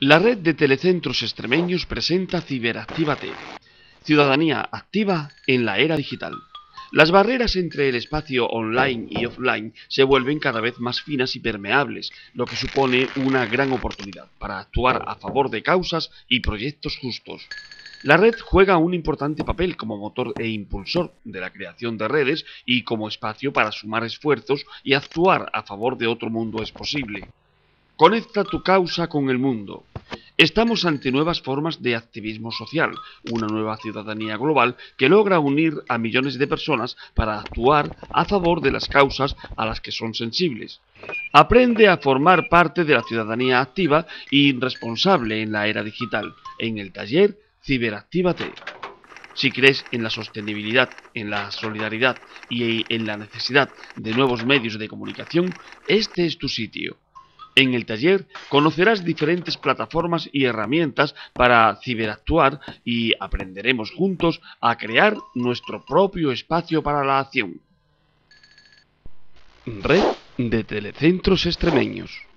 La red de telecentros extremeños presenta Ciberactívate, ciudadanía activa en la era digital. Las barreras entre el espacio online y offline se vuelven cada vez más finas y permeables, lo que supone una gran oportunidad para actuar a favor de causas y proyectos justos. La red juega un importante papel como motor e impulsor de la creación de redes y como espacio para sumar esfuerzos y actuar a favor de otro mundo es posible. Conecta tu causa con el mundo. Estamos ante nuevas formas de activismo social, una nueva ciudadanía global que logra unir a millones de personas para actuar a favor de las causas a las que son sensibles. Aprende a formar parte de la ciudadanía activa y responsable en la era digital, en el taller Ciberactívate. Si crees en la sostenibilidad, en la solidaridad y en la necesidad de nuevos medios de comunicación, este es tu sitio. En el taller conocerás diferentes plataformas y herramientas para ciberactuar y aprenderemos juntos a crear nuestro propio espacio para la acción. Red de Telecentros Extremeños.